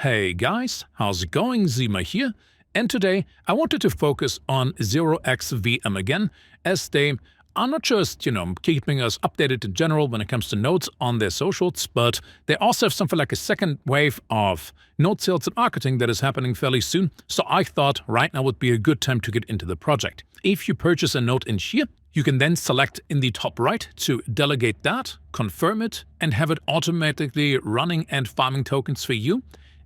Hey guys, how's it going? Zima here, and today I wanted to focus on 0xVM again, as they are not just, keeping us updated in general when it comes to nodes on their socials, but they also have something like a second wave of node sales and marketing that is happening fairly soon, so I thought right now would be a good time to get into the project. If you purchase a node in here, you can then select in the top right to delegate that, confirm it, and have it automatically running and farming tokens for you.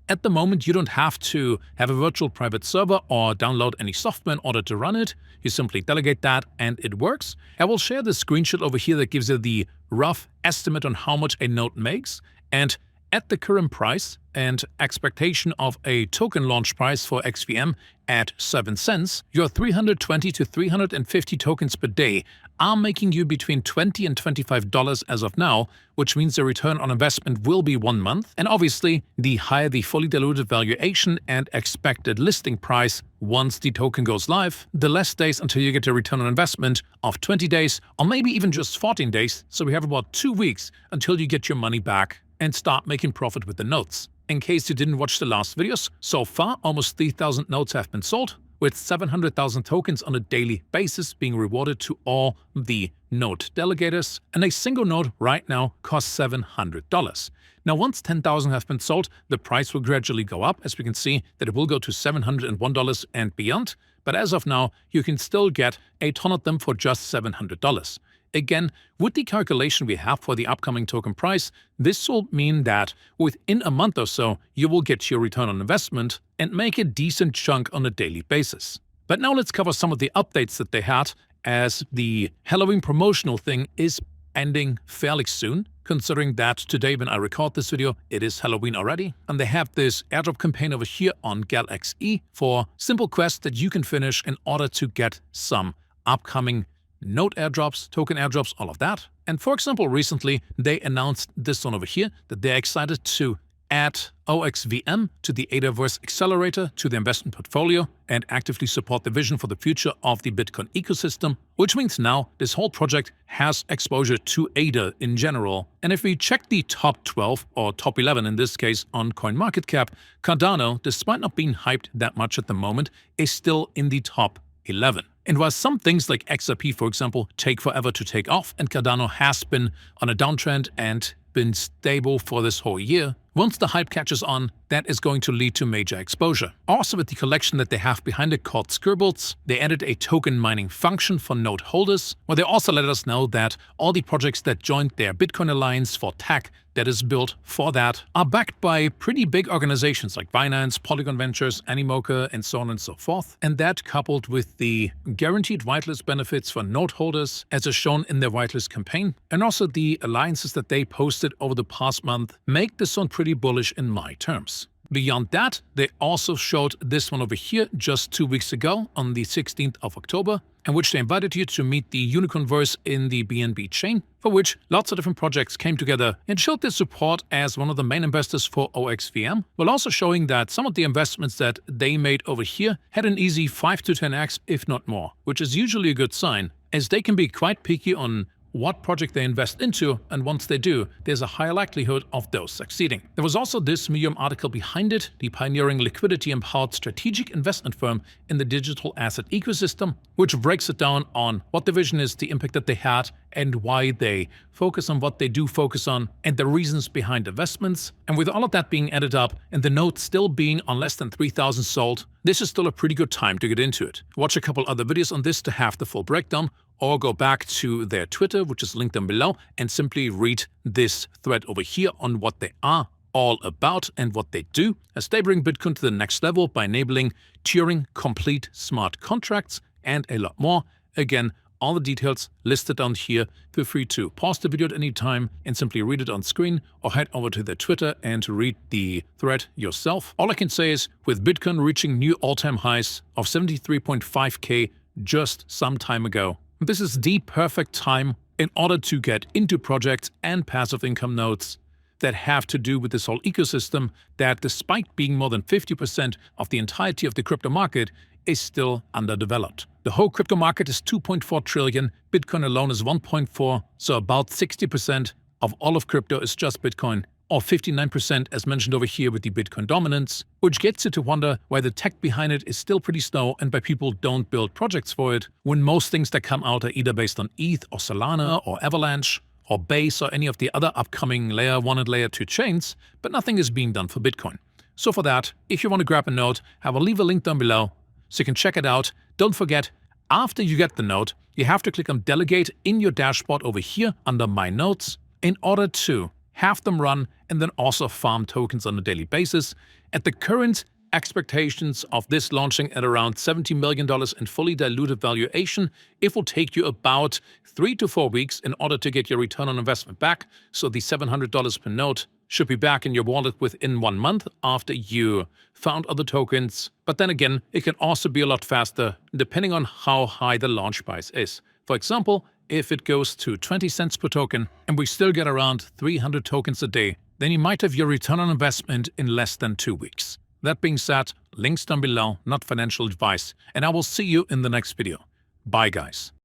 At the moment, you don't have to have a virtual private server or download any software in order to run it. You simply delegate that and it works. I will share the screenshot over here that gives you the rough estimate on how much a node makes. And at the current price and expectation of a token launch price for XVM at 7 cents, your 320 to 350 tokens per day are making you between $20 and $25 as of now, which means the return on investment will be 1 month. And obviously, the higher the fully diluted valuation and expected listing price once the token goes live, the less days until you get a return on investment of 20 days or maybe even just 14 days. So we have about 2 weeks until you get your money back and start making profit with the nodes. In case you didn't watch the last videos, so far almost 3,000 nodes have been sold, with 700,000 tokens on a daily basis being rewarded to all the node delegators, and a single node right now costs $700. Now once 10,000 have been sold, the price will gradually go up, as we can see that it will go to $701 and beyond, but as of now you can still get a ton of them for just $700. Again, with the calculation we have for the upcoming token price, this will mean that within a month or so, you will get your return on investment and make a decent chunk on a daily basis. But now let's cover some of the updates that they had, as the Halloween promotional thing is ending fairly soon, considering that today when I record this video, it is Halloween already, and they have this airdrop campaign over here on GalXE for simple quests that you can finish in order to get some upcoming node airdrops, token airdrops, all of that. And for example, recently they announced this one over here, that they're excited to add OXVM to the Adaverse Accelerator to the investment portfolio and actively support the vision for the future of the Bitcoin ecosystem, which means now this whole project has exposure to ADA in general. And if we check the top 12 or top 11 in this case on CoinMarketCap, Cardano, despite not being hyped that much at the moment, is still in the top 11. And while some things like XRP, for example, take forever to take off, and Cardano has been on a downtrend and been stable for this whole year, once the hype catches on, that is going to lead to major exposure. Also, with the collection that they have behind it called Scribbles, they added a token mining function for node holders, where they also let us know that all the projects that joined their Bitcoin Alliance for tech that is built for that are backed by pretty big organizations like Binance, Polygon Ventures, Animoca, and so on and so forth. And that, coupled with the guaranteed whitelist benefits for node holders, as is shown in their whitelist campaign, and also the alliances that they posted over the past month, make this one pretty bullish in my terms. Beyond that, they also showed this one over here just 2 weeks ago on the 16th of October, in which they invited you to meet the Unicornverse in the BNB chain, for which lots of different projects came together and showed their support as one of the main investors for OXVM, while also showing that some of the investments that they made over here had an easy 5 to 10x, if not more, which is usually a good sign, as they can be quite picky on what project they invest into, and once they do, there's a higher likelihood of those succeeding. There was also this Medium article behind it, the pioneering liquidity-empowered strategic investment firm in the digital asset ecosystem, which breaks it down on what the vision is, the impact that they had, and why they focus on what they do focus on, and the reasons behind investments. And with all of that being added up, and the node still being on less than 3,000 sold, this is still a pretty good time to get into it. Watch a couple other videos on this to have the full breakdown, or go back to their Twitter, which is linked down below, and simply read this thread over here on what they are all about and what they do, as they bring Bitcoin to the next level by enabling Turing complete smart contracts and a lot more. Again, all the details listed down here. Feel free to pause the video at any time and simply read it on screen, or head over to their Twitter and read the thread yourself. All I can say is, with Bitcoin reaching new all-time highs of 73.5K just some time ago, this is the perfect time in order to get into projects and passive income nodes that have to do with this whole ecosystem that, despite being more than 50% of the entirety of the crypto market, is still underdeveloped. The whole crypto market is 2.4 trillion, Bitcoin alone is 1.4, so about 60% of all of crypto is just Bitcoin. or 59% as mentioned over here with the Bitcoin dominance, which gets you to wonder why the tech behind it is still pretty slow and why people don't build projects for it, when most things that come out are either based on ETH or Solana or Avalanche or Base or any of the other upcoming Layer 1 and Layer 2 chains, but nothing is being done for Bitcoin. So for that, if you want to grab a note, I will leave a link down below so you can check it out. Don't forget, after you get the note, you have to click on Delegate in your dashboard over here under My Notes in order to have them run and then also farm tokens on a daily basis. At the current expectations of this launching at around $70 million in fully diluted valuation, it will take you about 3 to 4 weeks in order to get your return on investment back. So the $700 per note should be back in your wallet within 1 month after you found other tokens. But then again, it can also be a lot faster depending on how high the launch price is. For example, if it goes to 20 cents per token and we still get around 300 tokens a day, then you might have your return on investment in less than 2 weeks. That being said, links down below, not financial advice, and I will see you in the next video. Bye guys.